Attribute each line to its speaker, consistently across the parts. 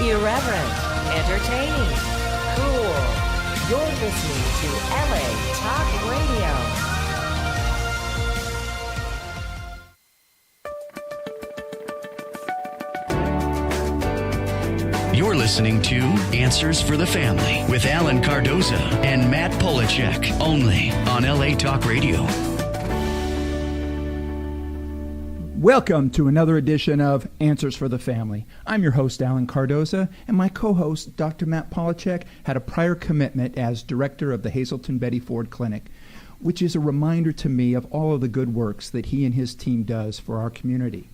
Speaker 1: Irreverent, entertaining, cool. You're listening to LA Talk Radio.
Speaker 2: You're listening to Answers for the Family with Alan Cardoza and Matt Polachek, only on LA Talk Radio.
Speaker 3: Welcome to another edition of Answers for the Family. I'm your host, Alan Cardoza, and my co-host, Dr. Matt Polachek, had a prior commitment as director of the Hazleton Betty Ford Clinic, which is a reminder to me of all of the good works that he and his team does for our community.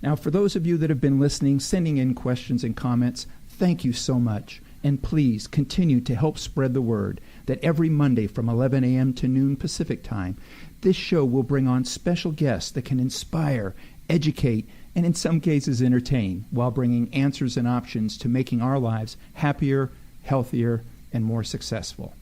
Speaker 3: Now, for those of you that have been listening, sending in questions and comments, thank you so much. And please continue to help spread the word that every Monday from 11 a.m. to noon Pacific time, this show will bring on special guests that can inspire, educate, and in some cases entertain, while bringing answers and options to making our lives happier, healthier, and more successful.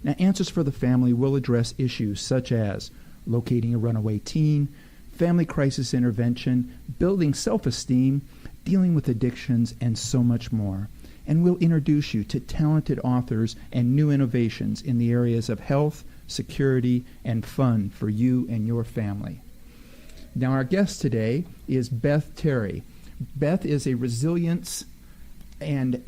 Speaker 3: Now, Answers for the Family will address issues such as locating a runaway teen, family crisis intervention, building self-esteem, dealing with addictions, and so much more. And we'll introduce you to talented authors and new innovations in the areas of health, security, and fun for you and your family. Now, our guest today is Beth Terry. Beth is a resilience and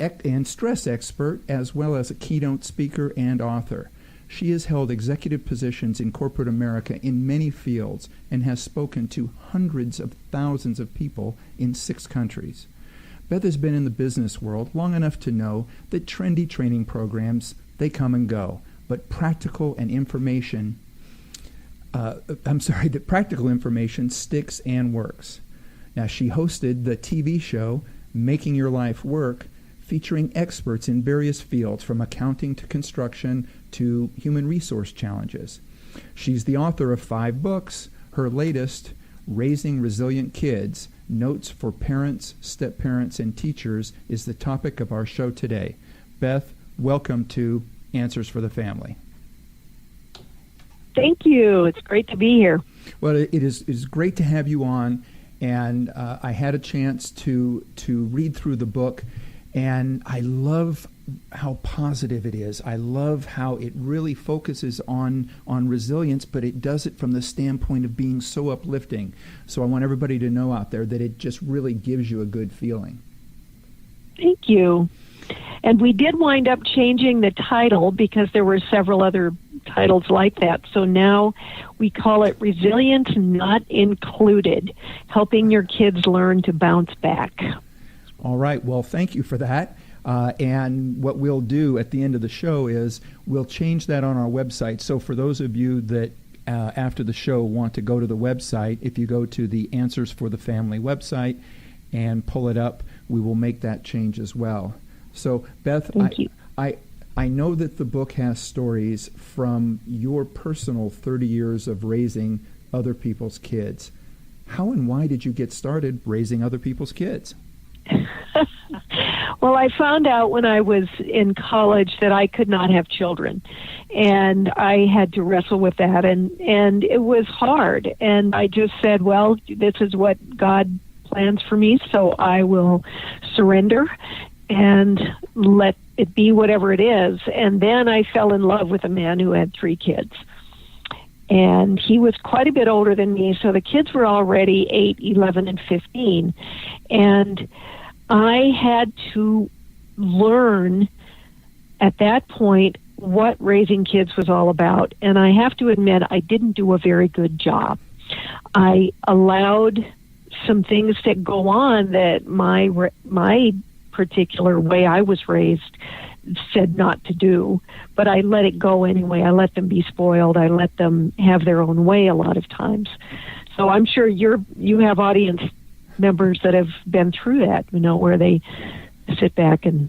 Speaker 3: stress expert, as well as a keynote speaker and author. She has held executive positions in corporate America in many fields and has spoken to hundreds of thousands of people in 6 countries. Beth has been in the business world long enough to know that trendy training programs, they come and go, but practical information sticks and works. Now, she hosted the TV show Making Your Life Work, featuring experts in various fields from accounting to construction to human resource challenges. She's the author of 5 books. Her latest, Raising Resilient Kids, Notes for Parents, Step-Parents, and Teachers, is the topic of our show today. Beth, welcome to Answers for the Family.
Speaker 4: Thank you. It's great to be here.
Speaker 3: Well, it is great to have you on, and I had a chance to read through the book, and I love how positive it is. I love how it really focuses on resilience, but it does it from the standpoint of being so uplifting. So I want everybody to know out there that it just really gives you a good feeling.
Speaker 4: Thank you. And we did wind up changing the title because there were several other titles like that. So now we call it Resilience Not Included, Helping Your Kids Learn to Bounce Back.
Speaker 3: All right. Well, thank you for that. And what we'll do at the end of the show is we'll change that on our website. So for those of you that after the show want to go to the website, if you go to the Answers for the Family website and pull it up, we will make that change as well. So, Beth, I know that the book has stories from your personal 30 years of raising other people's kids. How and why did you get started raising other people's kids?
Speaker 4: Well, I found out when I was in college that I could not have children, and I had to wrestle with that, and it was hard. And I just said, well, this is what God plans for me, so I will surrender and let it be whatever it is. And then I fell in love with a man who had 3 kids. And he was quite a bit older than me, so the kids were already 8, 11, and 15. And I had to learn at that point what raising kids was all about. And I have to admit, I didn't do a very good job. I allowed some things to go on that my particular way I was raised said not to do, but I let it go anyway. I let them be spoiled. I let them have their own way a lot of times. So I'm sure you have audience members that have been through that, where they sit back and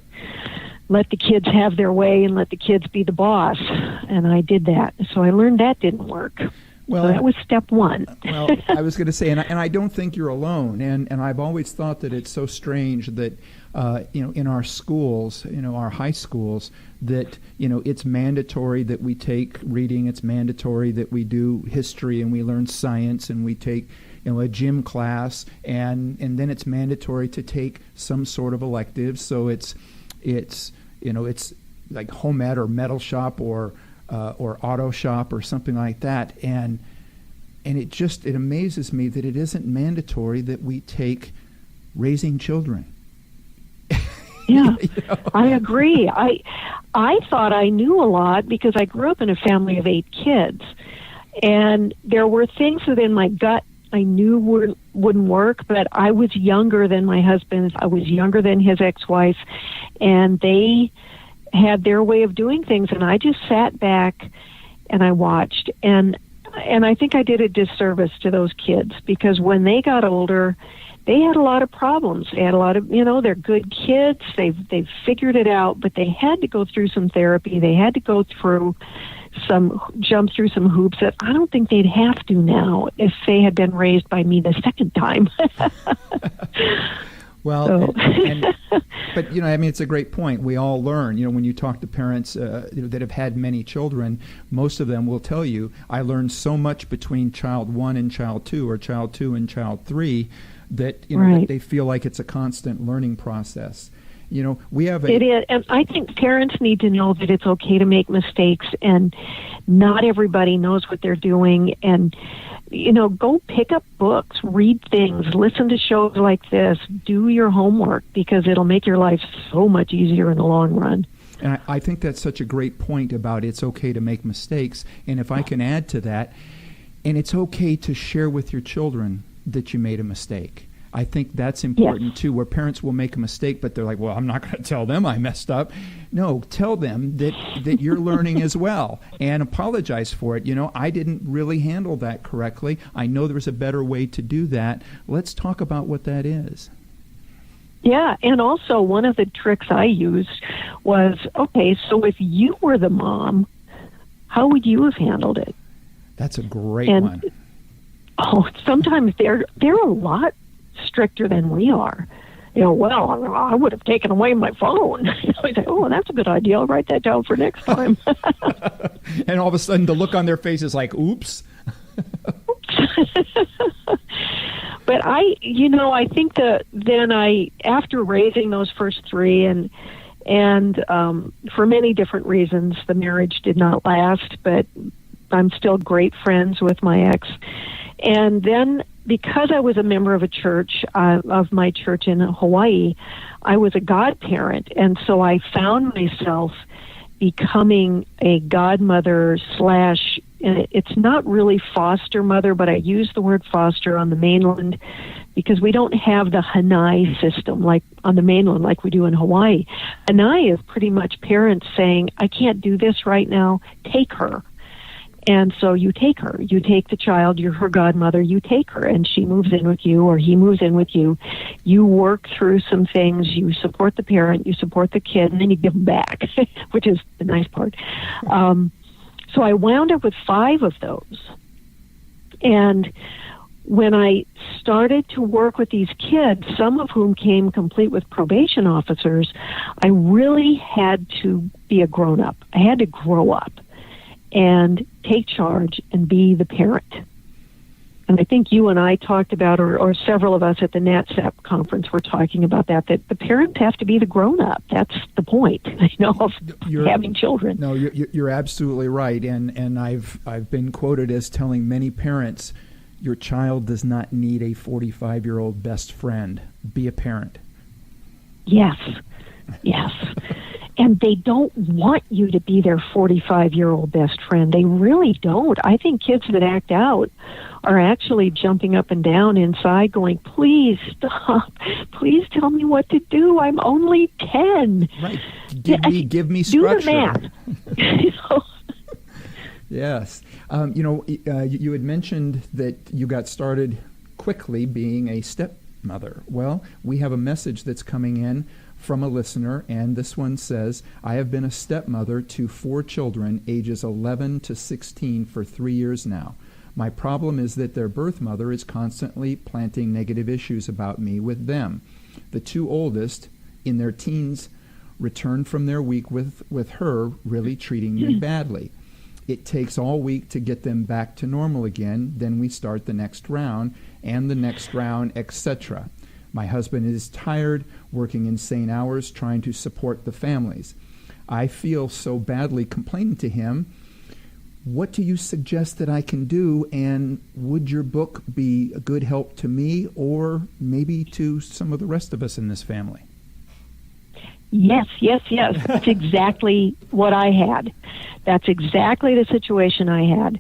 Speaker 4: let the kids have their way and let the kids be the boss. And I did that. So I learned that didn't work. Well, so that was step 1.
Speaker 3: Well, I was going to say, and I don't think you're alone. And I've always thought that it's so strange that, in our schools, our high schools, that, it's mandatory that we take reading. It's mandatory that we do history and we learn science and we take, a gym class, and then it's mandatory to take some sort of elective. So it's like home ed or metal shop or auto shop or something like that. And it amazes me that it isn't mandatory that we take raising children.
Speaker 4: Yeah, I agree. I thought I knew a lot because I grew up in a family of 8 kids, and there were things within my gut I knew wouldn't work, but I was younger than my husband. I was younger than his ex-wife, and they had their way of doing things, and I just sat back and I watched, and I think I did a disservice to those kids, because when they got older, they had a lot of problems. They had a lot of, they're good kids. They've figured it out, but they had to go through some therapy. They had to go through jump through some hoops that I don't think they'd have to now if they had been raised by me the second time.
Speaker 3: Well, but it's a great point. We all learn. When you talk to parents that have had many children, most of them will tell you, I learned so much between child 1 and child 2, or child 2 and child 3, that
Speaker 4: right.
Speaker 3: that they feel like it's a constant learning process. We have
Speaker 4: it is, and I think parents need to know that it's okay to make mistakes, and not everybody knows what they're doing. And go pick up books, read things, listen to shows like this, do your homework, because it'll make your life so much easier in the long run.
Speaker 3: And I think that's such a great point about it's okay to make mistakes. And if I can add to that, and it's okay to share with your children that you made a mistake. I think that's important too, where parents will make a mistake, but they're like, well, I'm not going to tell them I messed up. No, tell them that you're learning as well, and apologize for it. I didn't really handle that correctly. I know there's a better way to do that. Let's talk about what that is.
Speaker 4: Yeah, and also one of the tricks I used was, okay, so if you were the mom, how would you have handled it?
Speaker 3: That's a great one.
Speaker 4: Oh, sometimes they're a lot stricter than we are. Well, I would have taken away my phone. I say, oh, that's a good idea. I'll write that down for next time.
Speaker 3: And all of a sudden, the look on their face is like, oops.
Speaker 4: But I think that then after raising those first 3, and for many different reasons, the marriage did not last, but I'm still great friends with my ex. And then, because I was a member of a church, of my church in Hawaii, I was a godparent. And so I found myself becoming a godmother / it's not really foster mother, but I use the word foster on the mainland because we don't have the Hanai system like on the mainland like we do in Hawaii. Hanai is pretty much parents saying, I can't do this right now, take her. And so you take her, you take the child, you're her godmother, you take her, and she moves in with you or he moves in with you. You work through some things, you support the parent, you support the kid, and then you give them back, which is the nice part. So I wound up with 5 of those. And when I started to work with these kids, some of whom came complete with probation officers, I really had to be a grown-up. I had to grow up and take charge and be the parent. And I think you and I talked about, or several of us at the NatSap conference were talking about that the parents have to be the grown-up. That's the point, of having children.
Speaker 3: No, you're absolutely right. And I've been quoted as telling many parents, your child does not need a 45-year-old best friend. Be a parent.
Speaker 4: Yes. And they don't want you to be their 45-year-old best friend. They really don't. I think kids that act out are actually jumping up and down inside going, please stop. Please tell me what to do. I'm only 10.
Speaker 3: Right. Give me structure.
Speaker 4: Do the math.
Speaker 3: Yes. You had mentioned that you got started quickly being a stepmother. Well, we have a message that's coming in from a listener, and this one says, I have been a stepmother to 4 children, ages 11 to 16, for 3 years now. My problem is that their birth mother is constantly planting negative issues about me with them. The 2 oldest, in their teens, returned from their week with her really treating me badly. it takes all week to get them back to normal again. Then we start the next round and the next round, etc. My husband is tired, working insane hours, trying to support the families. I feel so badly complaining to him. What do you suggest that I can do? And would your book be a good help to me or maybe to some of the rest of us in this family?
Speaker 4: Yes. That's exactly what I had. That's exactly the situation I had.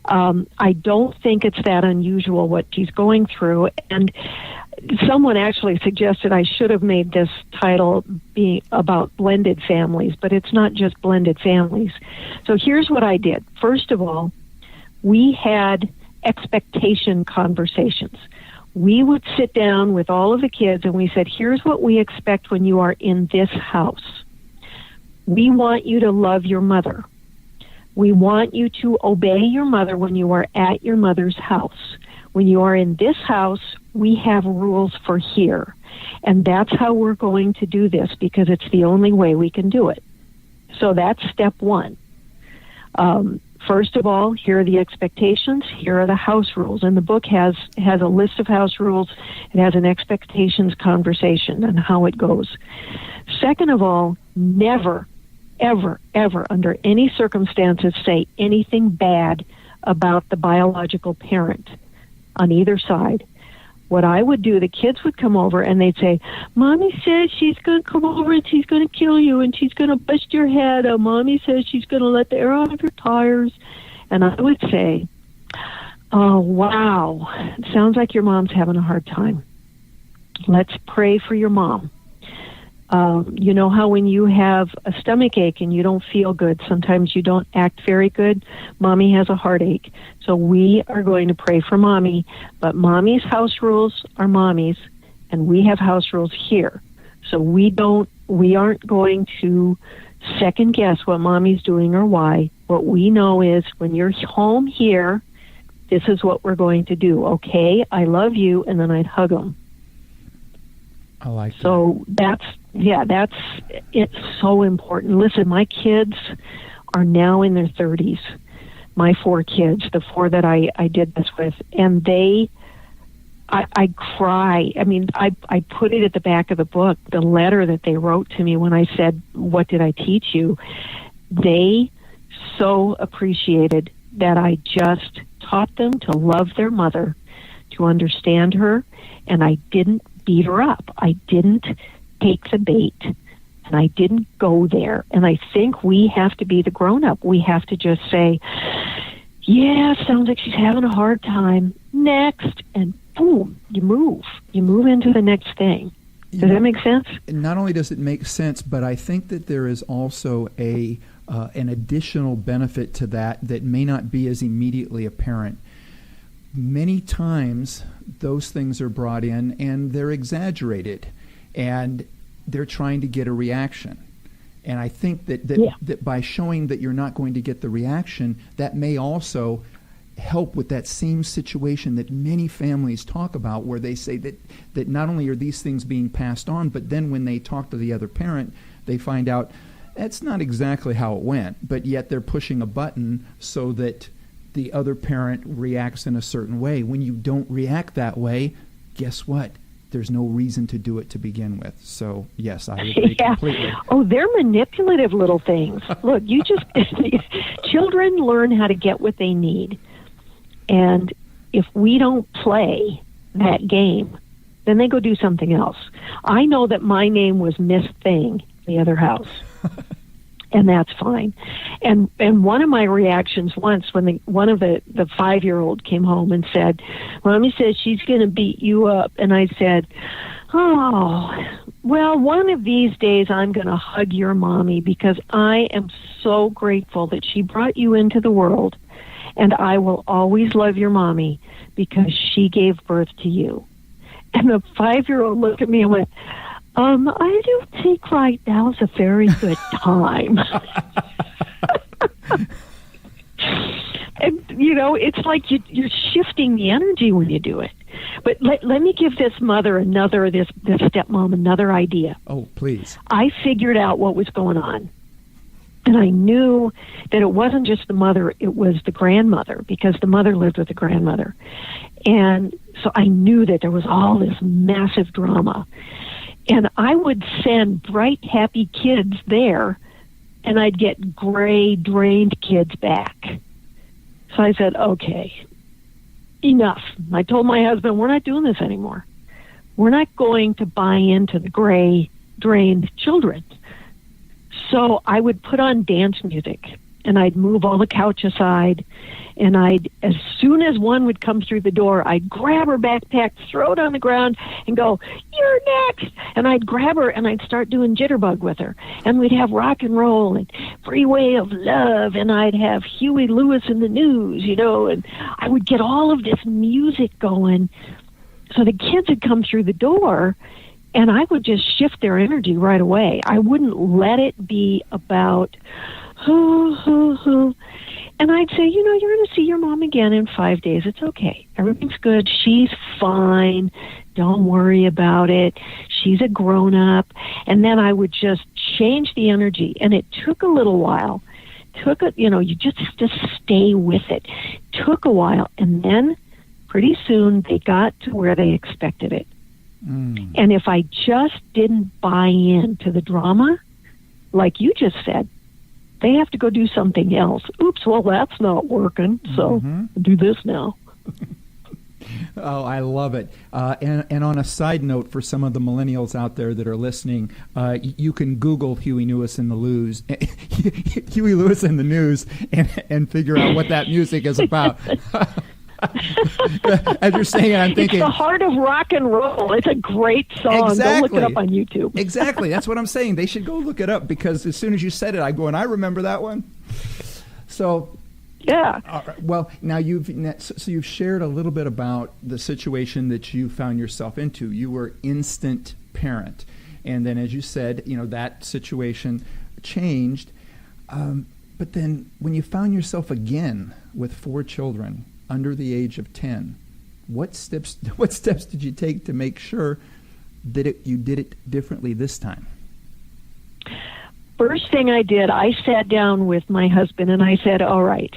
Speaker 4: I don't think it's that unusual what she's going through. And someone actually suggested I should have made this title be about blended families, but it's not just blended families. So here's what I did. First of all, we had expectation conversations. We would sit down with all of the kids and we said, here's what we expect when you are in this house. We want you to love your mother. We want you to obey your mother when you are at your mother's house. When you are in this house, we have rules for here. And that's how we're going to do this because it's the only way we can do it. So that's step one. First of all, here are the expectations. Here are the house rules. And the book has a list of house rules. It has an expectations conversation on how it goes. Second of all, never, ever, ever, under any circumstances, say anything bad about the biological parent on either side. What I would do, the kids would come over and they'd say, Mommy says she's going to come over and she's going to kill you and she's going to bust your head. Oh, Mommy says she's going to let the air out of your tires. And I would say, oh, wow, it sounds like your mom's having a hard time. Let's pray for your mom. You know how when you have a stomach ache and you don't feel good, sometimes you don't act very good? Mommy has a heartache. So we are going to pray for Mommy, but Mommy's house rules are Mommy's, and we have house rules here. So we aren't going to second guess what Mommy's doing or why. What we know is when you're home here, this is what we're going to do. Okay, I love you, and then I'd hug them.
Speaker 3: I like that.
Speaker 4: So it's so important. Listen, my kids are now in their 30s. My 4 kids, the 4 that I did this with, and I cry. I mean, I put it at the back of the book, the letter that they wrote to me when I said, what did I teach you? They so appreciated that I just taught them to love their mother, to understand her, and I didn't beat her up. I didn't take the bait, and I didn't go there. And I think we have to be the grown-up. We have to just say, yeah, sounds like she's having a hard time. Next, and boom, you move. You move into the next thing. Does that make sense?
Speaker 3: Not only does it make sense, but I think that there is also an additional benefit to that may not be as immediately apparent. Many times those things are brought in and they're exaggerated and they're trying to get a reaction. And I think that by showing that you're not going to get the reaction, that may also help with that same situation that many families talk about, where they say that not only are these things being passed on, but then when they talk to the other parent, they find out that's not exactly how it went, but yet they're pushing a button so that the other parent reacts in a certain way. When you don't react that way, guess what? There's no reason to do it to begin with. So, yes, I agree completely.
Speaker 4: Oh, they're manipulative little things. Look, children learn how to get what they need. And if we don't play that game, then they go do something else. I know that my name was Miss Thing in the other house. And that's fine. And one of my reactions once when one of the 5-year-old came home and said, Mommy says she's going to beat you up. And I said, oh, well, one of these days I'm going to hug your mommy because I am so grateful that she brought you into the world. And I will always love your mommy because she gave birth to you. And the 5-year-old looked at me and went, I don't think right now is a very good time. And, it's like you're shifting the energy when you do it. But let me give this mother this stepmom another idea.
Speaker 3: Oh, please.
Speaker 4: I figured out what was going on. And I knew that it wasn't just the mother, it was the grandmother, because the mother lived with the grandmother. And so I knew that there was all this massive drama. And I would send bright, happy kids there, and I'd get gray, drained kids back. So I said, okay, enough. I told my husband, we're not doing this anymore. We're not going to buy into the gray, drained children. So I would put on dance music, and I'd move all the couch aside, and as soon as one would come through the door, I'd grab her backpack, throw it on the ground, and go, "You're next!" And I'd grab her, and I'd start doing jitterbug with her. And we'd have rock and roll and Freeway of Love, and I'd have Huey Lewis in the News, and I would get all of this music going. So the kids would come through the door, and I would just shift their energy right away. I wouldn't let it be about, and I'd say, you're going to see your mom again in 5 days. It's okay. Everything's good. She's fine. Don't worry about it. She's a grown-up. And then I would just change the energy. And it took a little while. You just have to stay with it. Took a while. And then pretty soon they got to where they expected it. And if I just didn't buy into the drama, like you just said, they have to go do something else. Oops, well, that's not working, so do this now.
Speaker 3: Oh, I love it. And on a side note, for some of the millennials out there that are listening, you can Google Huey Lewis in the News, Huey Lewis in the News, and figure out what that music is about. As you're saying it, I'm thinking,
Speaker 4: it's the heart of rock and roll. It's a great song.
Speaker 3: Exactly.
Speaker 4: Go look it up on YouTube.
Speaker 3: Exactly. That's what I'm saying. They should go look it up, because as soon as you said it, I go, and I remember that one. So,
Speaker 4: yeah.
Speaker 3: Well, now you've shared a little bit about the situation that you found yourself into. You were instant parent, and then, as you said, that situation changed. But then, when you found yourself again with 4 children under the age of 10, what steps did you take to make sure that you did it differently this time?
Speaker 4: First thing I did, I sat down with my husband and I said, all right,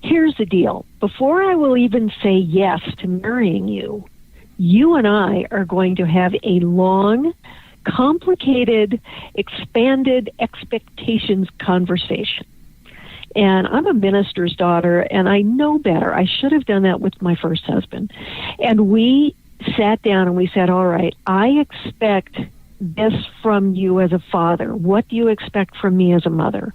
Speaker 4: here's the deal. Before I will even say yes to marrying you, you and I are going to have a long, complicated, expanded expectations conversation. And I'm a minister's daughter, and I know better. I should have done that with my first husband. And we sat down and we said, all right, I expect this from you as a father. What do you expect from me as a mother?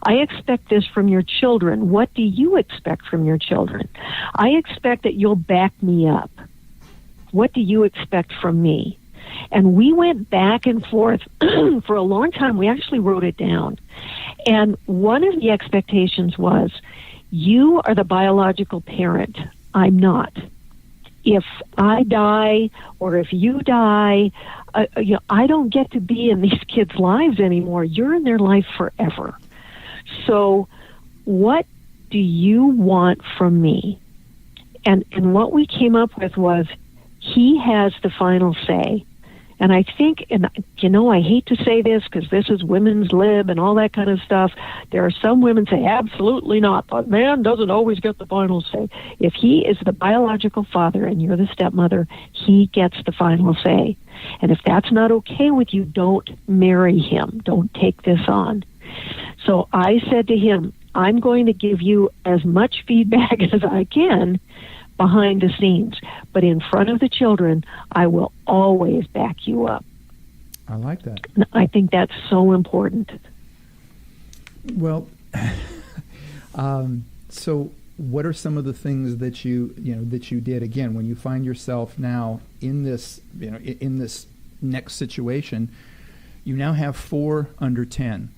Speaker 4: I expect this from your children. What do you expect from your children? I expect that you'll back me up. What do you expect from me? And we went back and forth for a long time. We actually wrote it down. And one of the expectations was, you are the biological parent. I'm not. If I die or if you die, I don't get to be in these kids' lives anymore. You're in their life forever. So what do you want from me? And what we came up with was, he has the final say. And I think, and I hate to say this because this is women's lib and all that kind of stuff. There are some women say, absolutely not. But man doesn't always get the final say. If he is the biological father and you're the stepmother, he gets the final say. And if that's not okay with you, don't marry him. Don't take this on. So I said to him, I'm going to give you as much feedback as I can behind the scenes, but in front of the children, I will always back you up.
Speaker 3: I like that.
Speaker 4: I think that's so important.
Speaker 3: Well, so what are some of the things that you did again when you find yourself now in this next situation? You now have 4 under 10.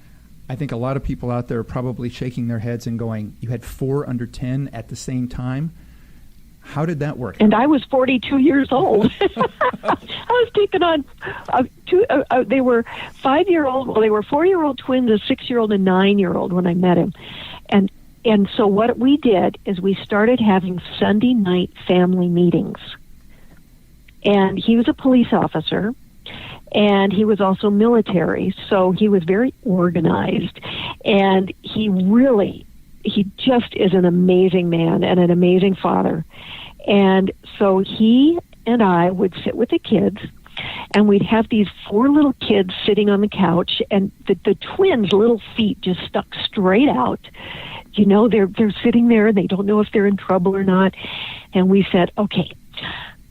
Speaker 3: I think a lot of people out there are probably shaking their heads and going, you had 4 under 10 at the same time? How did that work?
Speaker 4: And I was 42 years old. I was taking on they were 5-year-old, well, they were 4-year-old twins, a 6-year-old and 9-year-old when I met him. And so what we did is we started having Sunday night family meetings. And he was a police officer. And he was also military, so he was very organized. And he just is an amazing man and an amazing father. And so he and I would sit with the kids, and we'd have these 4 little kids sitting on the couch, and the twins' little feet just stuck straight out. You know, they're sitting there, and they don't know if they're in trouble or not. And we said, okay,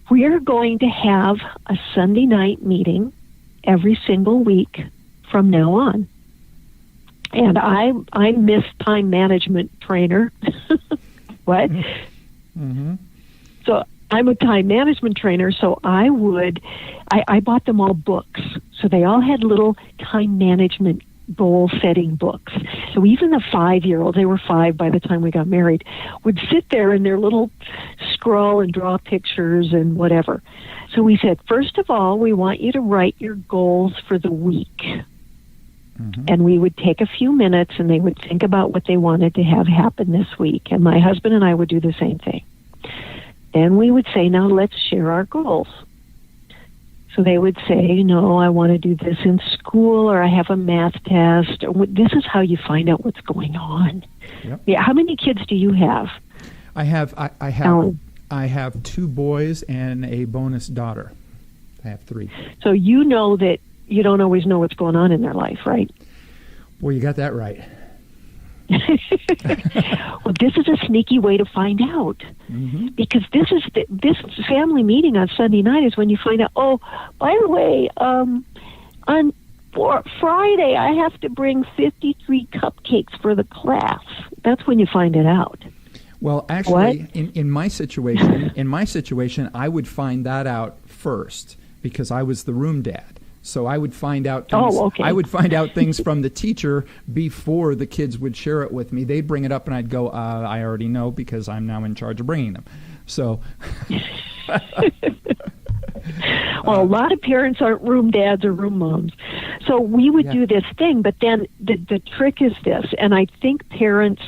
Speaker 4: we are going to have a Sunday night meeting every single week from now on. And I'm Miss Time Management Trainer. What?
Speaker 3: Mm-hmm.
Speaker 4: So I'm a time management trainer, so I bought them all books. So they all had little time management goal-setting books. So even the 5-year-olds, they were 5 by the time we got married, would sit there in their little scroll and draw pictures and whatever. So we said, first of all, we want you to write your goals for the week. Mm-hmm. And we would take a few minutes, and they would think about what they wanted to have happen this week. And my husband and I would do the same thing. Then we would say, now let's share our goals. So they would say, I want to do this in school, or I have a math test. Or this is how you find out what's going on.
Speaker 3: Yep.
Speaker 4: Yeah. How many kids do you have?
Speaker 3: I have
Speaker 4: Alan?
Speaker 3: I have 2 boys and a bonus daughter. I have 3.
Speaker 4: So you know that you don't always know what's going on in their life, right?
Speaker 3: Well, you got that right.
Speaker 4: Well, this is a sneaky way to find out,
Speaker 3: mm-hmm.
Speaker 4: because this family meeting on Sunday night is when you find out. Oh, by the way, on Friday I have to bring 53 cupcakes for the class. That's when you find it out.
Speaker 3: Well, actually, in my situation, I would find that out first because I was the room dad. So I would find out things,
Speaker 4: okay.
Speaker 3: I would find out things from the teacher before the kids would share it with me. They'd bring it up, and I'd go, I already know because I'm now in charge of bringing them. So,
Speaker 4: well, a lot of parents aren't room dads or room moms. So we would do this thing, but then the trick is this, and I think parents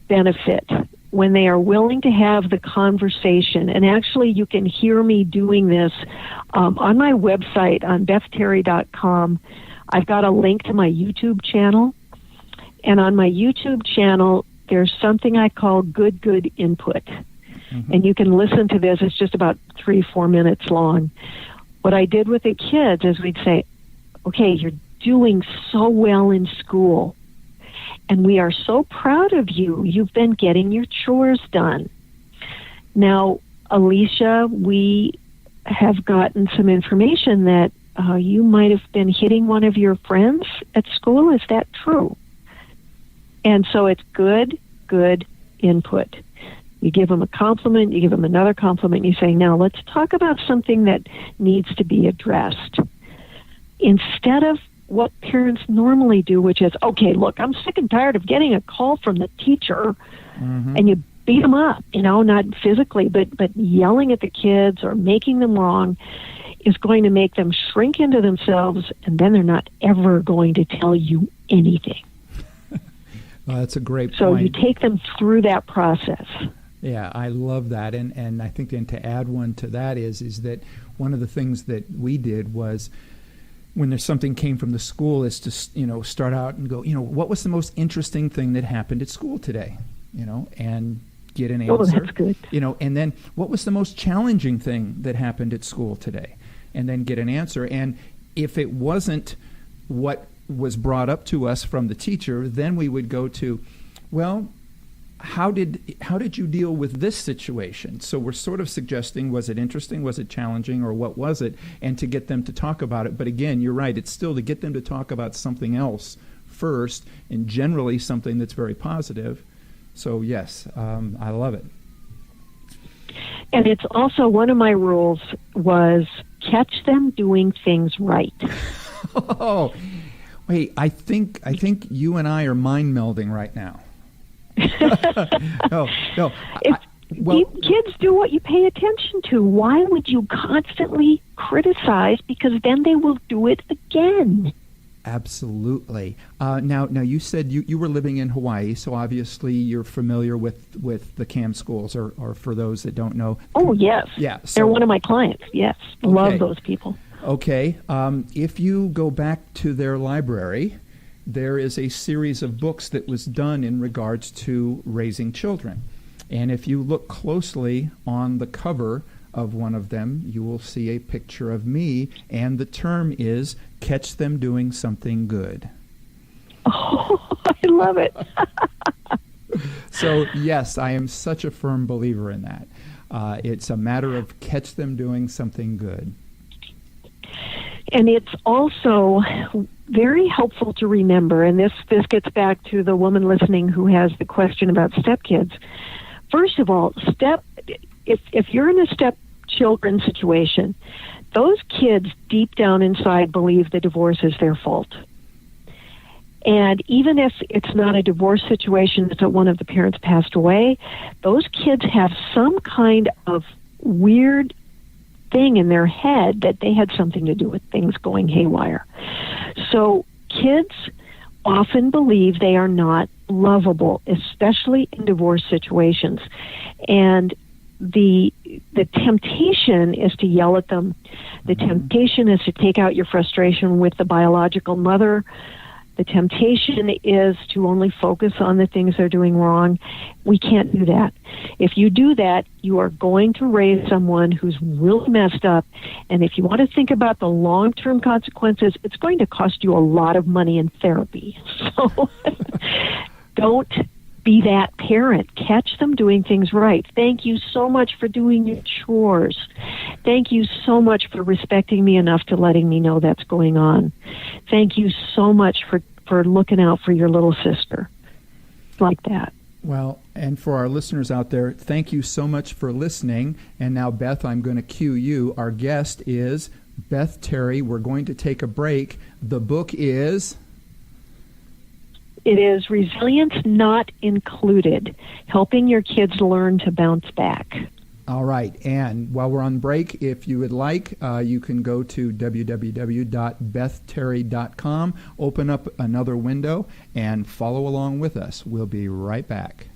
Speaker 4: benefit when they are willing to have the conversation. And actually, you can hear me doing this on my website, on BethTerry.com. I've got a link to my YouTube channel. And on my YouTube channel, there's something I call good input. Mm-hmm. And you can listen to this. It's just about 3-4 minutes long. What I did with the kids is we'd say, okay, you're doing so well in school. And we are so proud of you. You've been getting your chores done. Now, Alicia, we have gotten some information that you might have been hitting one of your friends at school. Is that true? And so it's good input. You give them a compliment, you give them another compliment, you say, now let's talk about something that needs to be addressed. Instead of what parents normally do, which is, okay, look, I'm sick and tired of getting a call from the teacher, mm-hmm. and you beat them up, not physically, but yelling at the kids or making them wrong is going to make them shrink into themselves, and then they're not ever going to tell you anything.
Speaker 3: Well, that's a great point.
Speaker 4: So you take them through that process.
Speaker 3: Yeah, I love that. And I think then to add one to that is that one of the things that we did was when there's something came from the school is to, start out and go, what was the most interesting thing that happened at school today? And get an answer.
Speaker 4: Oh, that's good.
Speaker 3: And then what was the most challenging thing that happened at school today? And then get an answer. And if it wasn't what was brought up to us from the teacher, then we would go to, well, how did you deal with this situation? So we're sort of suggesting, was it interesting, was it challenging, or what was it? And to get them to talk about it. But again, you're right, it's still to get them to talk about something else first, and generally something that's very positive. So yes, I love it.
Speaker 4: And it's also one of my rules was catch them doing things right.
Speaker 3: Oh, wait, I think you and I are mind melding right now. No.
Speaker 4: Kids do what you pay attention to. Why would you constantly criticize? Because then they will do it again.
Speaker 3: Absolutely. Now you said you were living in Hawaii, so obviously you're familiar with the CAM schools, or for those that don't know.
Speaker 4: Oh, yes.
Speaker 3: Yeah.
Speaker 4: They're one of my clients, yes.
Speaker 3: Okay.
Speaker 4: Love those people.
Speaker 3: Okay. If you go back to their library, there is a series of books that was done in regards to raising children. And if you look closely on the cover of one of them, you will see a picture of me, and the term is "Catch Them Doing Something Good."
Speaker 4: Oh, I love it.
Speaker 3: So, yes, I am such a firm believer in that. It's a matter of catch them doing something good.
Speaker 4: And it's also very helpful to remember, and this gets back to the woman listening who has the question about stepkids. First of all, if you're in a stepchildren situation, those kids deep down inside believe the divorce is their fault. And even if it's not a divorce situation, it's that one of the parents passed away, those kids have some kind of weird thing in their head that they had something to do with things going haywire. So kids often believe they are not lovable, especially in divorce situations. And the temptation is to yell at them. The temptation is to take out your frustration with the biological mother. The temptation is to only focus on the things they're doing wrong. We can't do that. If you do that, you are going to raise someone who's really messed up. And if you want to think about the long-term consequences, it's going to cost you a lot of money in therapy. So don't be that parent. Catch them doing things right. Thank you so much for doing your chores. Thank you so much for respecting me enough to letting me know that's going on. Thank you so much for looking out for your little sister. Like that.
Speaker 3: Well, and for our listeners out there, thank you so much for listening. And now, Beth, I'm going to cue you. Our guest is Beth Terry. We're going to take a break. The book is...
Speaker 4: It is Resilience Not Included, helping your kids learn to bounce back.
Speaker 3: All right. And while we're on break, if you would like, you can go to www.bethterry.com, open up another window, and follow along with us. We'll be right back.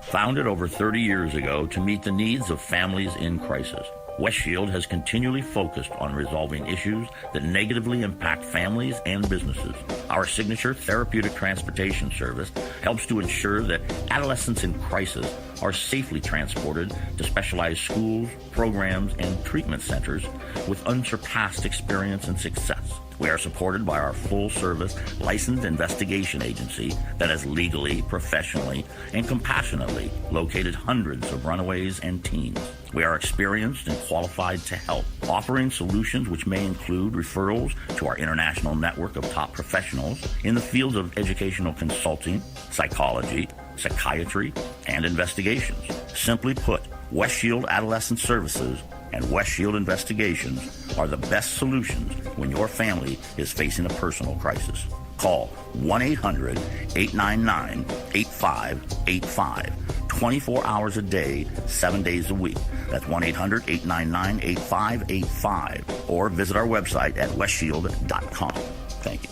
Speaker 5: Founded over 30 years ago to meet the needs of families in crisis, Westshield has continually focused on resolving issues that negatively impact families and businesses. Our signature therapeutic transportation service helps to ensure that adolescents in crisis are safely transported to specialized schools, programs, and treatment centers with unsurpassed experience and success. We are supported by our full-service licensed investigation agency that has legally, professionally, and compassionately located hundreds of runaways and teens. We are experienced and qualified to help, offering solutions which may include referrals to our international network of top professionals in the fields of educational consulting, psychology, psychiatry, and investigations. Simply put, Westshield Adolescent Services and Westshield Investigations are the best solutions when your family is facing a personal crisis. Call 1-800-899-8585, 24 hours a day, 7 days a week. That's 1-800-899-8585, or visit our website at westshield.com. Thank you.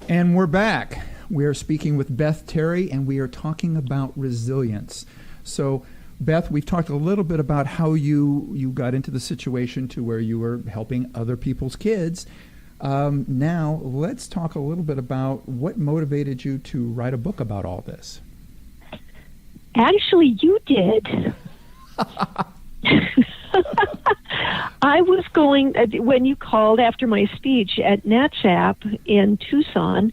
Speaker 3: And we're back. We are speaking with Beth Terry, and we are talking about resilience. So, Beth, we've talked a little bit about how you got into the situation to where you were helping other people's kids. Now, let's talk a little bit about what motivated you to write a book about all this.
Speaker 4: Actually, you did. I was going, when you called after my speech at NATSAP in Tucson,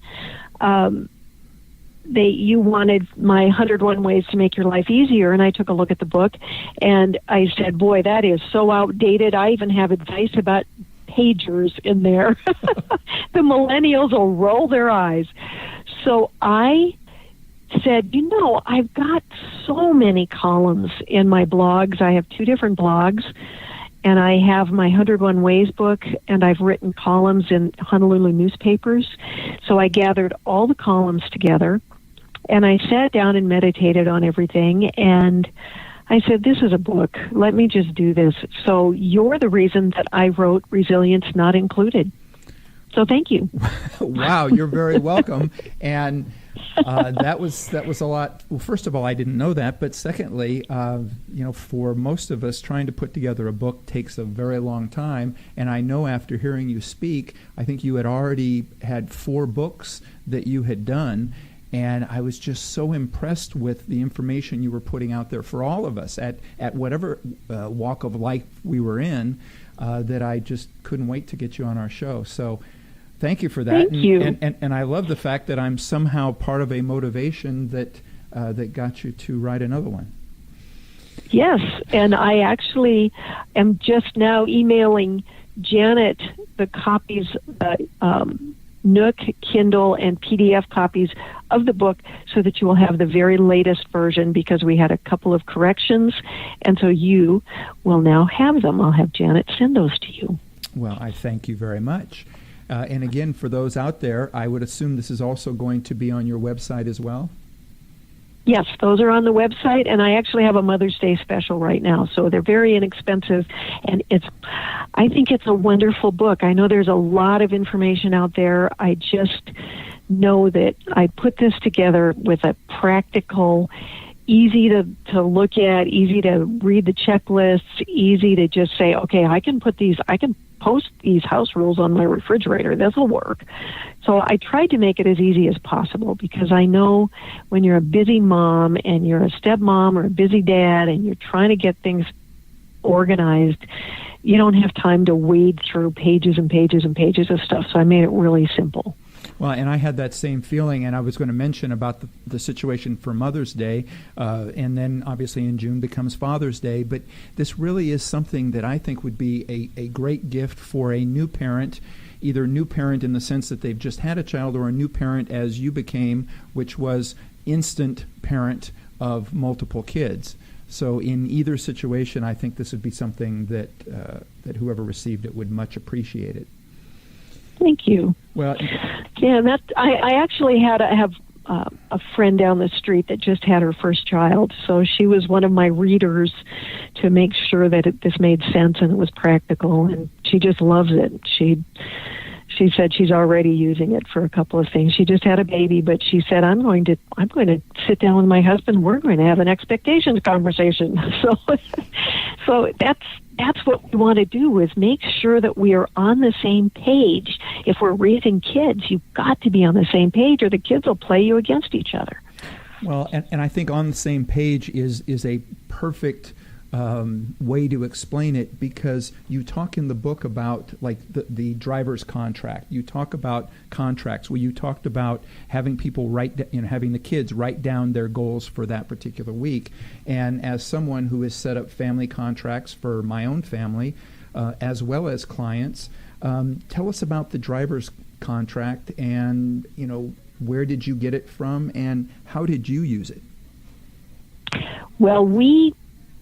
Speaker 4: you wanted my 101 Ways to Make Your Life Easier, and I took a look at the book, and I said, boy, that is so outdated. I even have advice about pagers in there. The millennials will roll their eyes. So I said, I've got so many columns in my blogs. I have 2 different blogs, and I have my 101 Ways book, and I've written columns in Honolulu newspapers. So I gathered all the columns together, and I sat down and meditated on everything, and I said, this is a book. Let me just do this. So you're the reason that I wrote Resilience Not Included. So thank you.
Speaker 3: Wow, you're very welcome. And That was a lot. Well, first of all, I didn't know that, but secondly, for most of us, trying to put together a book takes a very long time. And I know after hearing you speak, I think you had already had 4 books that you had done, and I was just so impressed with the information you were putting out there for all of us at whatever walk of life we were in, that I just couldn't wait to get you on our show. So. Thank you for that.
Speaker 4: Thank you.
Speaker 3: And I love the fact that I'm somehow part of a motivation that got you to write another one.
Speaker 4: Yes, and I actually am just now emailing Janet the copies, Nook, Kindle, and PDF copies of the book so that you will have the very latest version, because we had a couple of corrections, and so you will now have them. I'll have Janet send those to you.
Speaker 3: Well, I thank you very much. And again, for those out there, I would assume this is also going to be on your website as well?
Speaker 4: Yes, those are on the website, and I actually have a Mother's Day special right now, so they're very inexpensive, and I think it's a wonderful book. I know there's a lot of information out there. I just know that I put this together with a practical, easy to look at, easy to read the checklists, easy to just say, okay, I can post these house rules on my refrigerator. This will work. So I tried to make it as easy as possible, because I know when you're a busy mom and you're a stepmom or a busy dad and you're trying to get things organized, you don't have time to wade through pages and pages and pages of stuff. So I made it really simple.
Speaker 3: Well, and I had that same feeling, and I was going to mention about the situation for Mother's Day, and then obviously in June becomes Father's Day, but this really is something that I think would be a great gift for a new parent, either new parent in the sense that they've just had a child, or a new parent as you became, which was instant parent of multiple kids. So in either situation, I think this would be something that whoever received it would much appreciate it.
Speaker 4: Thank you.
Speaker 3: Well,
Speaker 4: yeah, I actually have a friend down the street that just had her first child, so she was one of my readers to make sure that this made sense and it was practical, and she just loves it. She said she's already using it for a couple of things. She just had a baby, but she said, I'm going to sit down with my husband. We're going to have an expectations conversation. So that's what we want to do, is make sure that we are on the same page. If we're raising kids, you've got to be on the same page, or the kids will play you against each other.
Speaker 3: Well, and I think on the same page is a perfect way to explain it, because you talk in the book about like the driver's contract. You talk about contracts where you talked about having people having the kids write down their goals for that particular week. And as someone who has set up family contracts for my own family, as well as clients, tell us about the driver's contract, and where did you get it from, and how did you use it?
Speaker 4: Well, we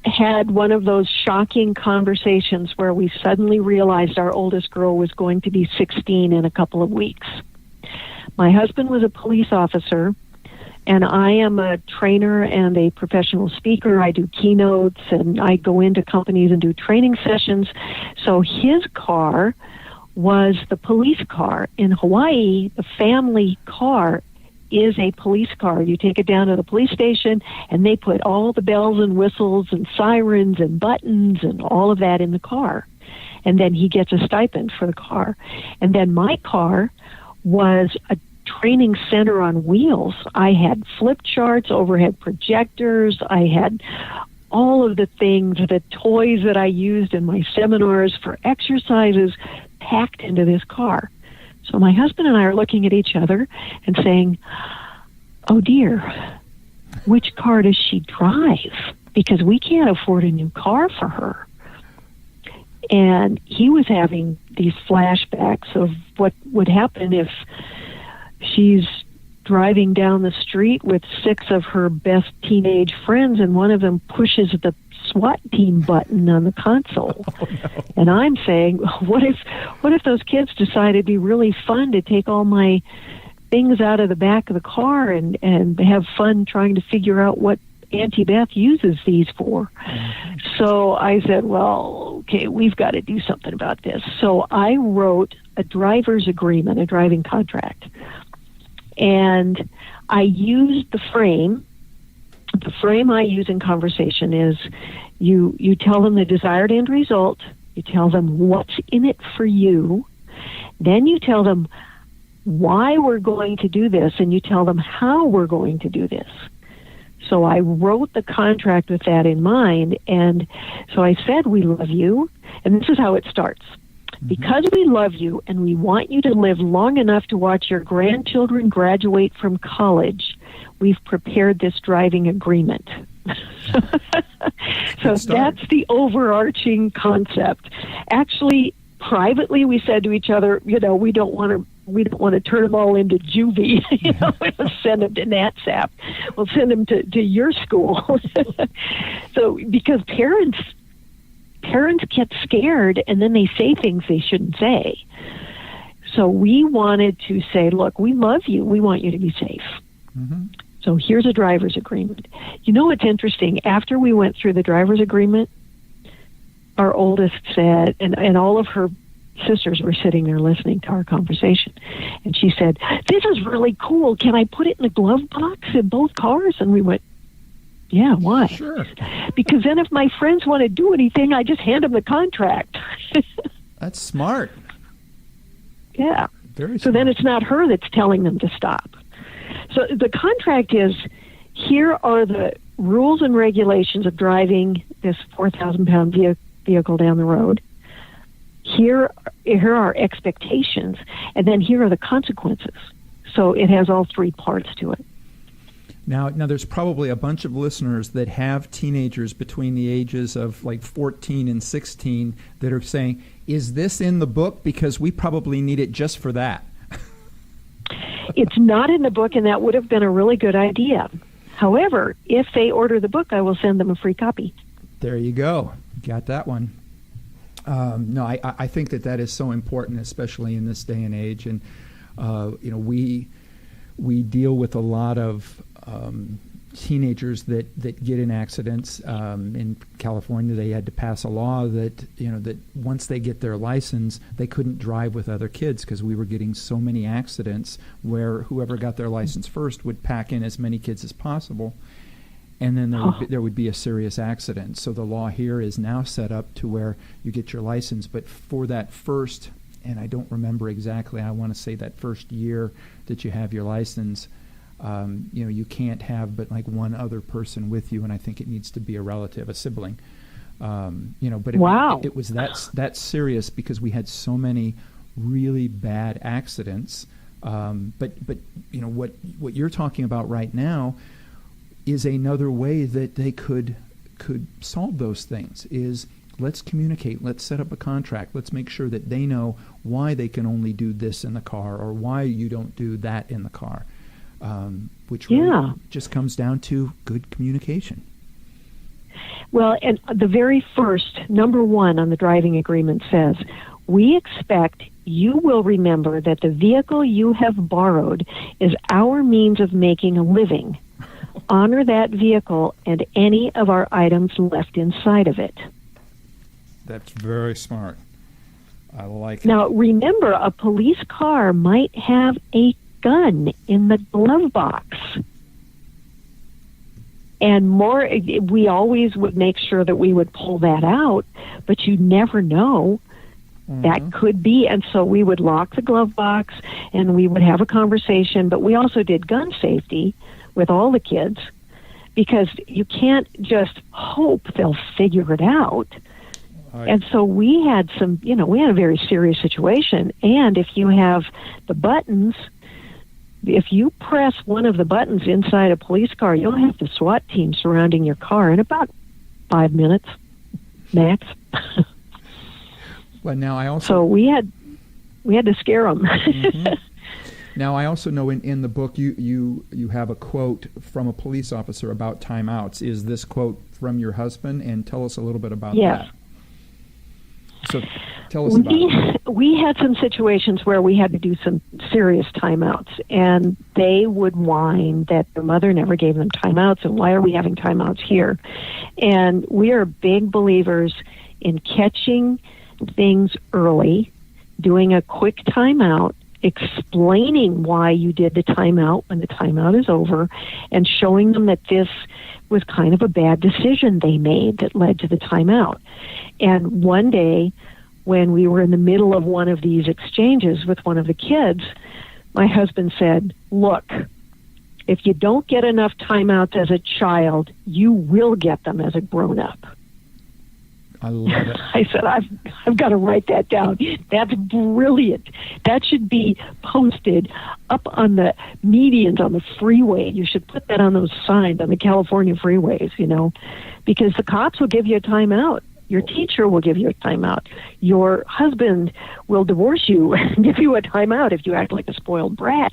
Speaker 4: had one of those shocking conversations where we suddenly realized our oldest girl was going to be 16 in a couple of weeks. My husband was a police officer, and I am a trainer and a professional speaker. I do keynotes, and I go into companies and do training sessions. So his car was the police car. In Hawaii, the family car is a police car. You take it down to the police station, and they put all the bells and whistles and sirens and buttons and all of that in the car. And then he gets a stipend for the car. And then my car was a training center on wheels. I had flip charts, overhead projectors. I had all of the things, the toys that I used in my seminars for exercises, packed into this car. So my husband and I are looking at each other and saying, oh dear, which car does she drive? Because we can't afford a new car for her. And he was having these flashbacks of what would happen if she's driving down the street with 6 of her best teenage friends, and one of them pushes the SWAT team button on the console. Oh, no. And I'm saying, what if those kids decide it'd be really fun to take all my things out of the back of the car and have fun trying to figure out what Auntie Beth uses these for? Mm-hmm. So I said, well, okay, we've got to do something about this. So I wrote a driver's agreement, a driving contract. And I used the frame. The frame I use in conversation is you tell them the desired end result, you tell them what's in it for you, then you tell them why we're going to do this, and you tell them how we're going to do this. So I wrote the contract with that in mind, and so I said, we love you, and this is how it starts. Because we love you and we want you to live long enough to watch your grandchildren graduate from college, we've prepared this driving agreement. So that's the overarching concept. Actually, privately, we said to each other, we don't want to turn them all into juvie. We'll send them to NatSap. We'll send them to your school. So because parents get scared and then they say things they shouldn't say. So we wanted to say, look, we love you. We want you to be safe. Mm-hmm. So here's a driver's agreement. It's interesting. After we went through the driver's agreement, our oldest said, and all of her sisters were sitting there listening to our conversation. And she said, this is really cool. Can I put it in the glove box in both cars? And we went, yeah, why?
Speaker 3: Sure.
Speaker 4: Because then if my friends want to do anything, I just hand them the contract.
Speaker 3: That's smart.
Speaker 4: Yeah.
Speaker 3: Very smart.
Speaker 4: So then it's not her that's telling them to stop. So the contract is, here are the rules and regulations of driving this 4,000-pound vehicle down the road. Here are our expectations, and then here are the consequences. So it has all three parts to it.
Speaker 3: Now, there's probably a bunch of listeners that have teenagers between the ages of like 14 and 16 that are saying, is this in the book? Because we probably need it just for that.
Speaker 4: It's not in the book, and that would have been a really good idea. However, if they order the book, I will send them a free copy.
Speaker 3: There you go. Got that one. No, I think that is so important, especially in this day and age. And, we deal with a lot of teenagers that get in accidents. In California, they had to pass a law that that once they get their license, they couldn't drive with other kids because we were getting so many accidents where whoever got their license first would pack in as many kids as possible, and then there would be a serious accident. So the law here is now set up to where you get your license, but for that first, and I don't remember exactly, I want to say that first year that you have your license, you can't have but like one other person with you, and I think it needs to be a relative, a sibling. But it was that serious because we had so many really bad accidents. But what you're talking about right now is another way that they could solve those things. Is let's communicate. Let's set up a contract. Let's make sure that they know why they can only do this in the car or why you don't do that in the car. Which really just comes down to good communication.
Speaker 4: Well, and the very first, number one on the driving agreement says, we expect you will remember that the vehicle you have borrowed is our means of making a living. Honor that vehicle and any of our items left inside of it.
Speaker 3: That's very smart. I like it.
Speaker 4: Now, remember, a police car might have a gun in the glove box. And we always would make sure that we would pull that out, but you never know. Mm-hmm. That could be. And so we would lock the glove box and we would have a conversation, but we also did gun safety with all the kids because you can't just hope they'll figure it out. And so we had we had a very serious situation. And if you have the buttons, if you press one of the buttons inside a police car, you'll have the SWAT team surrounding your car in about 5 minutes max.
Speaker 3: Well, now I also
Speaker 4: we had to scare them.
Speaker 3: Mm-hmm. Now I also know in the book you have a quote from a police officer about timeouts. Is this quote from your husband? And tell us a little bit about that. So tell us about it.
Speaker 4: We had some situations where we had to do some serious timeouts, and they would whine that their mother never gave them timeouts, and why are we having timeouts here? And we are big believers in catching things early, doing a quick timeout, explaining why you did the timeout when the timeout is over, and showing them that this was kind of a bad decision they made that led to the timeout. And one day, when we were in the middle of one of these exchanges with one of the kids, my husband said, "Look, if you don't get enough timeouts as a child, you will get them as a grown-up."
Speaker 3: I love it.
Speaker 4: I said, I've got to write that down. That's brilliant. That should be posted up on the medians on the freeway. You should put that on those signs on the California freeways, because the cops will give you a timeout. Your teacher will give you a timeout. Your husband will divorce you and give you a timeout if you act like a spoiled brat.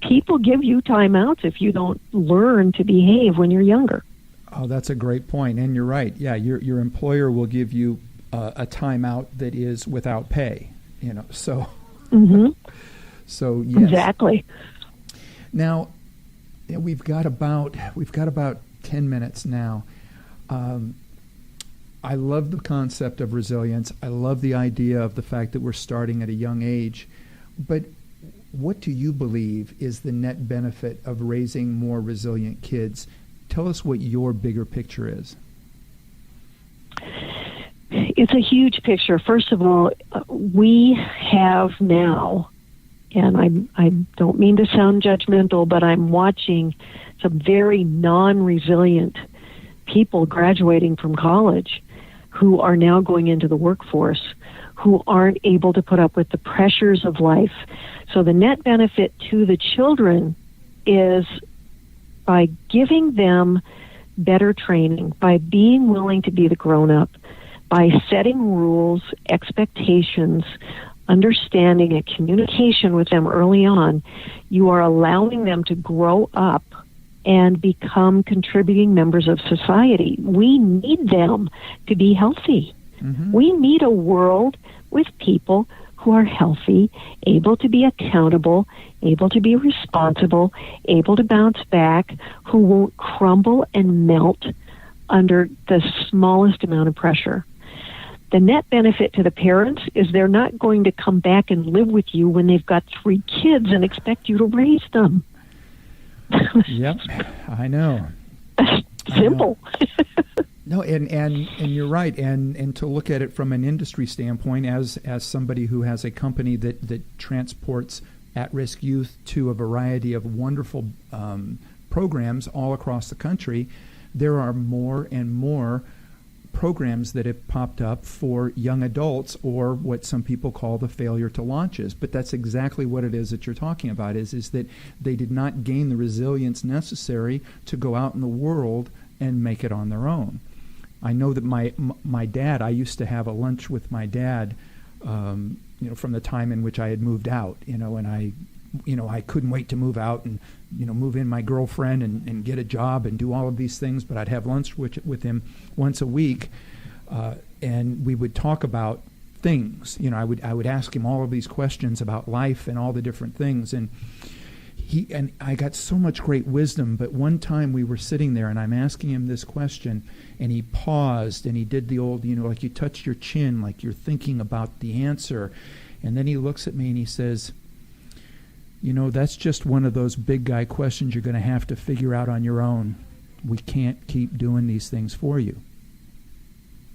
Speaker 4: People give you timeouts if you don't learn to behave when you're younger.
Speaker 3: Oh, that's a great point. And you're right. Yeah, your employer will give you a timeout that is without pay, so.
Speaker 4: Mm-hmm.
Speaker 3: So, yes.
Speaker 4: Exactly.
Speaker 3: Now, we've got about 10 minutes now. I love the concept of resilience. I love the idea of the fact that we're starting at a young age. But what do you believe is the net benefit of raising more resilient kids? Tell us what your bigger picture is.
Speaker 4: It's a huge picture. First of all, we have now, and I don't mean to sound judgmental, but I'm watching some very non-resilient people graduating from college who are now going into the workforce, who aren't able to put up with the pressures of life. So the net benefit to the children is by giving them better training, by being willing to be the grown-up, by setting rules, expectations, understanding and communication with them early on, you are allowing them to grow up and become contributing members of society. We need them to be healthy. Mm-hmm. We need a world with people who are healthy, able to be accountable, able to be responsible, able to bounce back, who won't crumble and melt under the smallest amount of pressure. The net benefit to the parents is they're not going to come back and live with you when they've got 3 kids and expect you to raise them.
Speaker 3: Yep, I know.
Speaker 4: Simple.
Speaker 3: No, and you're right, and to look at it from an industry standpoint, as somebody who has a company that transports at-risk youth to a variety of wonderful programs all across the country, there are more and more programs that have popped up for young adults, or what some people call the failure to launches. But that's exactly what it is that you're talking about, is that they did not gain the resilience necessary to go out in the world and make it on their own. I know that my dad, I used to have a lunch with my dad, from the time in which I had moved out, and I couldn't wait to move out and, move in my girlfriend and get a job and do all of these things, but I'd have lunch with him once a week, and we would talk about things. I would ask him all of these questions about life and all the different things, and I got so much great wisdom. But one time we were sitting there and I'm asking him this question, and he paused and he did the old, like you touch your chin, like you're thinking about the answer. And then he looks at me and he says, that's just one of those big guy questions you're going to have to figure out on your own. We can't keep doing these things for you.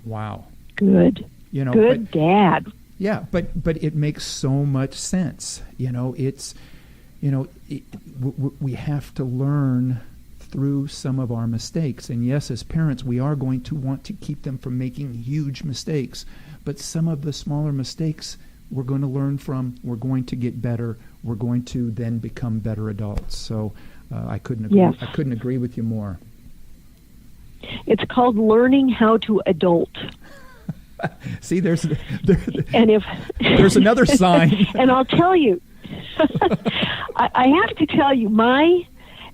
Speaker 3: Wow.
Speaker 4: Good. Good dad.
Speaker 3: Yeah, but it makes so much sense. It's, we have to learn through some of our mistakes. And yes, as parents, we are going to want to keep them from making huge mistakes. But some of the smaller mistakes we're going to learn from, we're going to get better, we're going to then become better adults. So I couldn't agree.
Speaker 4: Yes.
Speaker 3: I couldn't agree with you more.
Speaker 4: It's called learning how to adult.
Speaker 3: See, there's another sign.
Speaker 4: And I'll tell you, I have to tell you,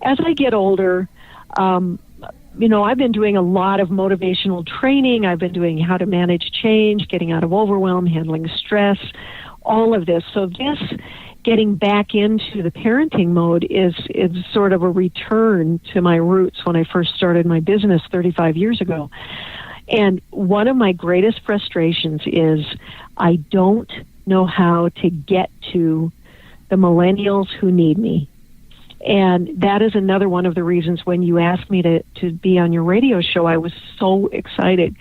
Speaker 4: as I get older, I've been doing a lot of motivational training. I've been doing how to manage change, getting out of overwhelm, handling stress, all of this. So this getting back into the parenting mode is sort of a return to my roots when I first started my business 35 years ago. And one of my greatest frustrations is I don't know how to get to the millennials who need me. And that is another one of the reasons when you asked me to be on your radio show, I was so excited,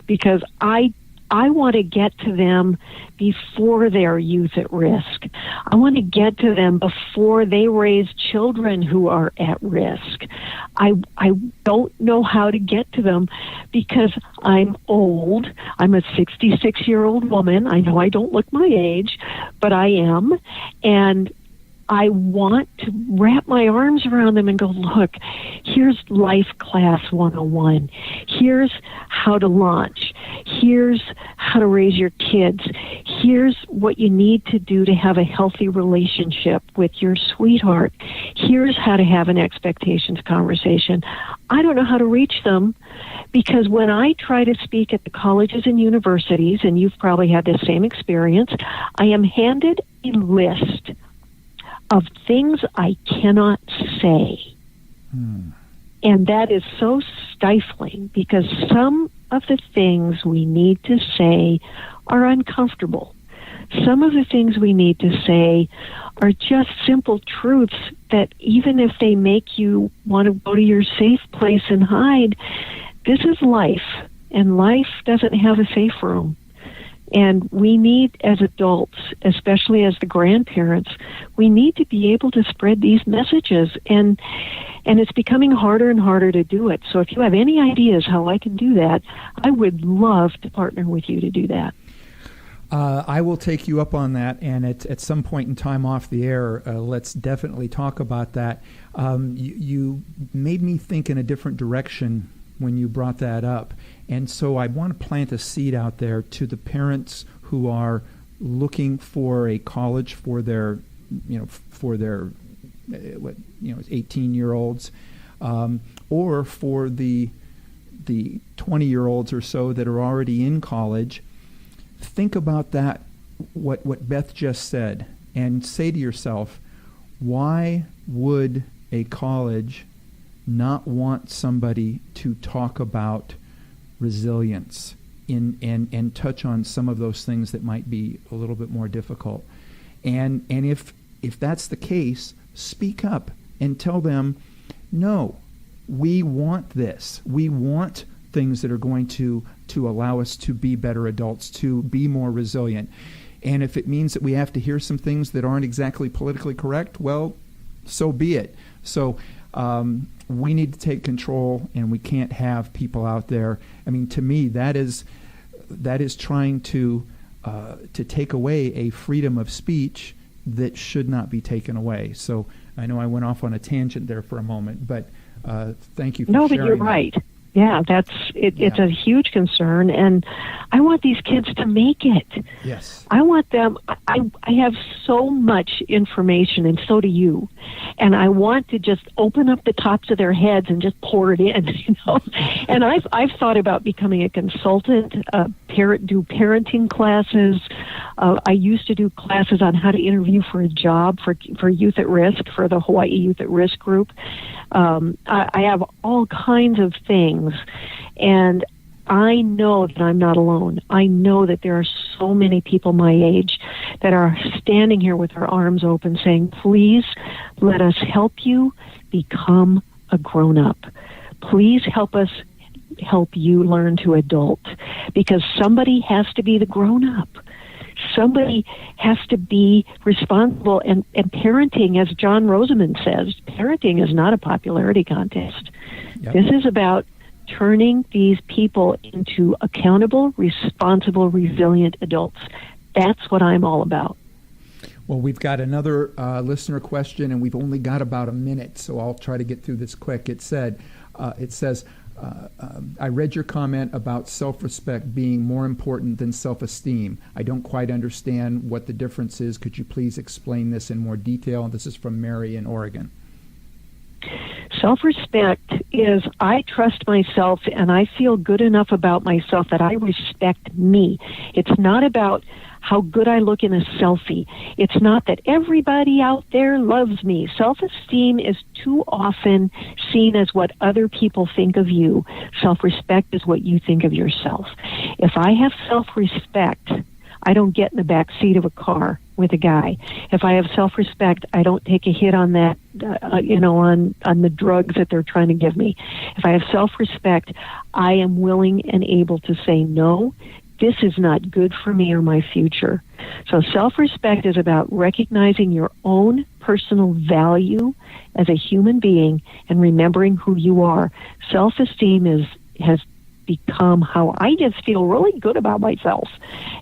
Speaker 4: because I want to get to them before they're youth at risk. I want to get to them before they raise children who are at risk. I don't know how to get to them because I'm old. I'm a 66-year-old woman. I know I don't look my age, but I am. And I want to wrap my arms around them and go, look, here's Life Class 101. Here's how to launch. Here's how to raise your kids. Here's what you need to do to have a healthy relationship with your sweetheart. Here's how to have an expectations conversation. I don't know how to reach them, because when I try to speak at the colleges and universities, and you've probably had the same experience, I am handed a list of things I cannot say. And that is so stifling, because some of the things we need to say are uncomfortable. Some of the things we need to say are just simple truths that even if they make you want to go to your safe place and hide, this is life, and life doesn't have a safe room. And we need, as adults, especially as the grandparents, we need to be able to spread these messages. And it's becoming harder and harder to do it. So if you have any ideas how I can do that, I would love to partner with you to do that.
Speaker 3: I will take you up on that, and at some point in time off the air, let's definitely talk about that. You made me think in a different direction when you brought that up. And so I want to plant a seed out there to the parents who are looking for a college for their 18-year-olds, or for the 20-year-olds or so that are already in college. Think about that, what Beth just said, and say to yourself, why would a college not want somebody to talk about resilience and touch on some of those things that might be a little bit more difficult? And if that's the case, speak up and tell them, no, we want this. We want things that are going to allow us to be better adults, to be more resilient. And if it means that we have to hear some things that aren't exactly politically correct, well, so be it. So we need to take control, and we can't have people out there. I mean, to me, that is trying to take away a freedom of speech that should not be taken away. So I know I went off on a tangent there for a moment, but thank you for sharing.
Speaker 4: No, but you're right. Yeah, that's it. Yeah. It's a huge concern, and I want these kids to make it.
Speaker 3: Yes.
Speaker 4: I want them. I have so much information, and so do you. And I want to just open up the tops of their heads and just pour it in, you know. And I've thought about becoming a consultant, do parenting classes. I used to do classes on how to interview for a job for youth at risk, for the Hawaii Youth at Risk group. I have all kinds of things, and I know that I'm not alone. I know that there are so many people my age that are standing here with their arms open saying, please let us help you become a grown-up. Please help us help you learn to adult, because somebody has to be the grown-up. Somebody has to be responsible, and parenting, as John Rosamond says, parenting is not a popularity contest. Yep. This is about turning these people into accountable, responsible, resilient adults. That's what I'm all about.
Speaker 3: Well, we've got another listener question, and we've only got about a minute, so I'll try to get through this quick. It says, I read your comment about self-respect being more important than self-esteem. I don't quite understand what the difference is. Could you please explain this in more detail? And this is from Mary in Oregon.
Speaker 4: Self-respect is I trust myself and I feel good enough about myself that I respect me. It's not about how good I look in a selfie. It's not that everybody out there loves me. Self-esteem is too often seen as what other people think of you. Self-respect is what you think of yourself. If I have self-respect, I don't get in the back seat of a car with a guy. If I have self-respect, I don't take a hit on that, on the drugs that they're trying to give me. If I have self-respect, I am willing and able to say no. This is not good for me or my future. So self-respect is about recognizing your own personal value as a human being and remembering who you are. Self-esteem has become how I just feel really good about myself.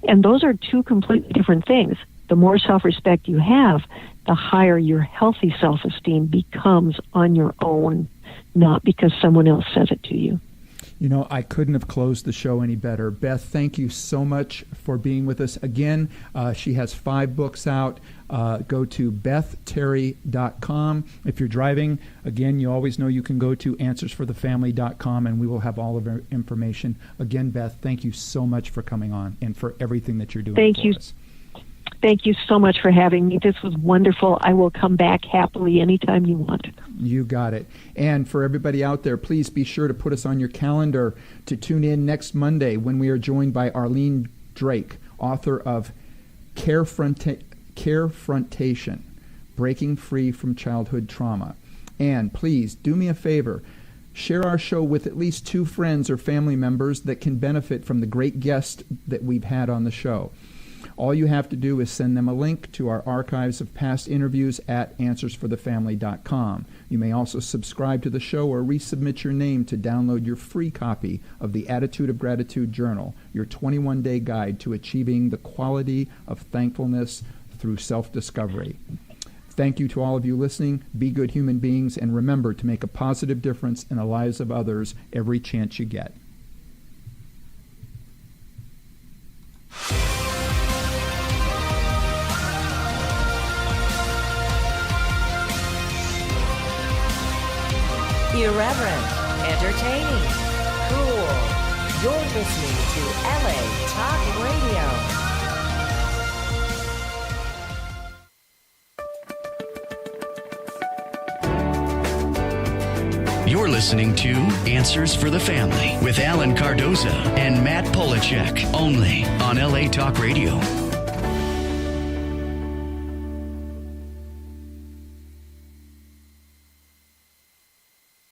Speaker 4: And those are two completely different things. The more self-respect you have, the higher your healthy self-esteem becomes on your own, not because someone else says it to you.
Speaker 3: You know, I couldn't have closed the show any better. Beth, thank you so much for being with us. Again, she has 5 books out. Go to BethTerry.com. If you're driving, again, you always know you can go to AnswersForTheFamily.com, and we will have all of our information. Again, Beth, thank you so much for coming on and for everything that you're doing for us.
Speaker 4: Thank you so much for having me. This was wonderful. I will come back happily anytime you want.
Speaker 3: You got it. And for everybody out there, please be sure to put us on your calendar to tune in next Monday when we are joined by Arlene Drake, author of Carefrontation, Breaking Free from Childhood Trauma. And please do me a favor. Share our show with at least 2 friends or family members that can benefit from the great guests that we've had on the show. All you have to do is send them a link to our archives of past interviews at AnswersForTheFamily.com. You may also subscribe to the show or resubmit your name to download your free copy of the Attitude of Gratitude Journal, your 21-day guide to achieving the quality of thankfulness through self-discovery. Thank you to all of you listening. Be good human beings, and remember to make a positive difference in the lives of others every chance you get.
Speaker 1: Irreverent, entertaining, cool. You're listening to LA Talk Radio.
Speaker 2: You're listening to Answers for the Family with Alan Cardoza and Matt Polachek, only on LA Talk Radio.